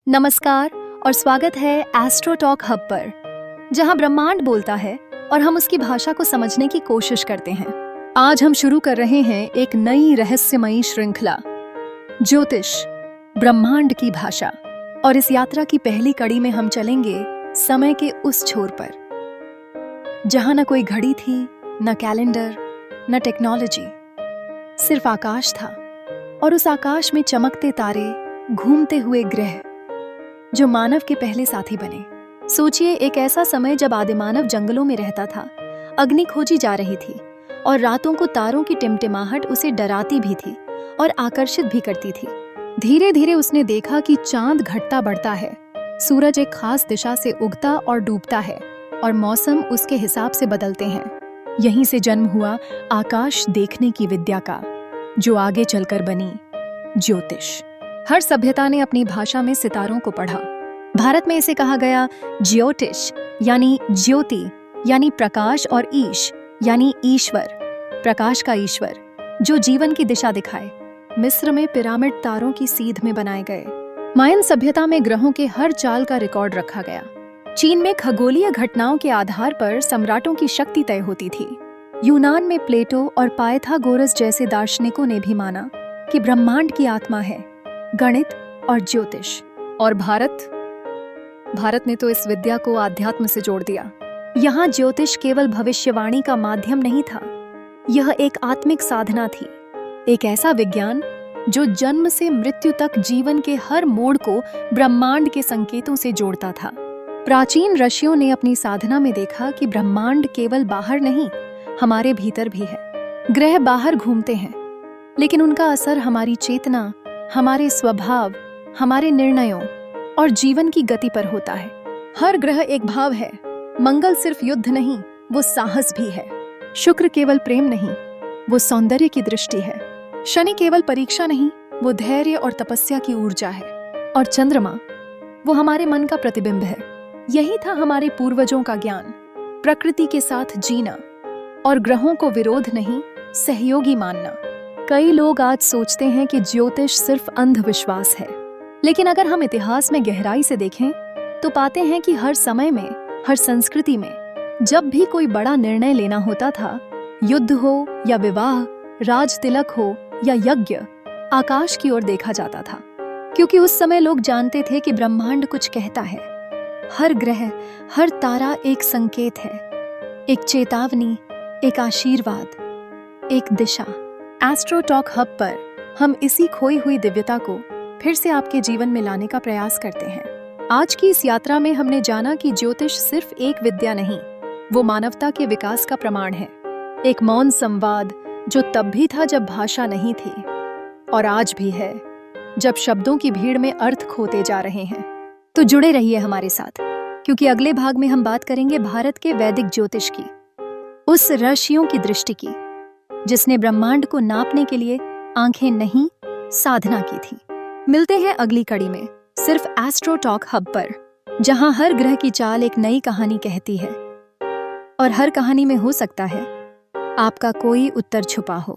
नमस्कार और स्वागत है एस्ट्रो टॉक हब पर, जहां ब्रह्मांड बोलता है और हम उसकी भाषा को समझने की कोशिश करते हैं। आज हम शुरू कर रहे हैं एक नई रहस्यमयी श्रृंखला, ज्योतिष, ब्रह्मांड की भाषा। और इस यात्रा की पहली कड़ी में हम चलेंगे समय के उस छोर पर, जहां न कोई घड़ी थी, न कैलेंडर, न टेक्नोलॉजी, सिर्फ आकाश था। और उस आकाश में चमकते तारे, घूमते हुए ग्रह, जो मानव के पहले साथी बने। सोचिए, एक ऐसा समय जब आदिमानव जंगलों में रहता था, अग्नि खोजी जा रही थी और रातों को तारों की टिमटिमाहट उसे डराती भी थी और आकर्षित भी करती थी। धीरे धीरे उसने देखा कि चांद घटता बढ़ता है, सूरज एक खास दिशा से उगता और डूबता है और मौसम उसके हिसाब से बदलते हैं। यहीं से जन्म हुआ आकाश देखने की विद्या का, जो आगे चलकर बनी ज्योतिष। हर सभ्यता ने अपनी भाषा में सितारों को पढ़ा। भारत में इसे कहा गया ज्योतिष, यानी ज्योति, यानी प्रकाश, और ईश यानी ईश्वर, प्रकाश का ईश्वर, जो जीवन की दिशा दिखाए। मिस्र में पिरामिड तारों की सीध में बनाए गए। मायन सभ्यता में ग्रहों के हर चाल का रिकॉर्ड रखा गया। चीन में खगोलीय घटनाओं के आधार पर सम्राटों की शक्ति तय होती थी। यूनान में प्लेटो और पाइथागोरस जैसे दार्शनिकों ने भी माना कि ब्रह्मांड की आत्मा है गणित और ज्योतिष। और भारत ने तो इस विद्या को आध्यात्म से जोड़ दिया। यहाँ ज्योतिष केवल भविष्यवाणी का माध्यम नहीं था, यह एक आत्मिक साधना थी, एक ऐसा विज्ञान जो जन्म से मृत्यु तक जीवन के हर मोड़ को ब्रह्मांड के संकेतों से जोड़ता था। प्राचीन ऋषियों ने अपनी साधना में देखा कि ब्रह्मांड केवल बाहर नहीं, हमारे भीतर भी है। ग्रह बाहर घूमते हैं, लेकिन उनका असर हमारी चेतना, हमारे स्वभाव, हमारे निर्णयों और जीवन की गति पर होता है। हर ग्रह एक भाव है। मंगल सिर्फ युद्ध नहीं, वो साहस भी है। शुक्र केवल प्रेम नहीं, वो सौंदर्य की दृष्टि है। शनि केवल परीक्षा नहीं, वो धैर्य और तपस्या की ऊर्जा है। और चंद्रमा, वो हमारे मन का प्रतिबिंब है। यही था हमारे पूर्वजों का ज्ञान, प्रकृति के साथ जीना और ग्रहों को विरोध नहीं, सहयोगी मानना। कई लोग आज सोचते हैं कि ज्योतिष सिर्फ अंधविश्वास है, लेकिन अगर हम इतिहास में गहराई से देखें तो पाते हैं कि हर समय में, हर संस्कृति में, जब भी कोई बड़ा निर्णय लेना होता था, युद्ध हो या विवाह, राज तिलक हो या यज्ञ, आकाश की ओर देखा जाता था, क्योंकि उस समय लोग जानते थे कि ब्रह्मांड कुछ कहता है। हर ग्रह, हर तारा एक संकेत है, एक चेतावनी, एक आशीर्वाद, एक दिशा। एस्ट्रो टॉक हब पर हम इसी खोई हुई दिव्यता को फिर से आपके जीवन में लाने का प्रयास करते हैं। आज की इस यात्रा में हमने जाना कि ज्योतिष सिर्फ एक विद्या नहीं, वो मानवता के विकास का प्रमाण है। एक मौन संवाद जो तब भी था जब भाषा नहीं थी, और आज भी है जब शब्दों की भीड़ में अर्थ खोते जा रहे हैं। तो जुड़े रहिए हमारे साथ, क्योंकि अगले भाग में हम बात करेंगे भारत के वैदिक ज्योतिष की, उस ऋषियों की दृष्टि की, जिसने ब्रह्मांड को नापने के लिए आंखें नहीं, साधना की थी। मिलते हैं अगली कड़ी में, सिर्फ एस्ट्रो टॉक हब पर, जहां हर ग्रह की चाल एक नई कहानी कहती है और हर कहानी में हो सकता है आपका कोई उत्तर छुपा हो।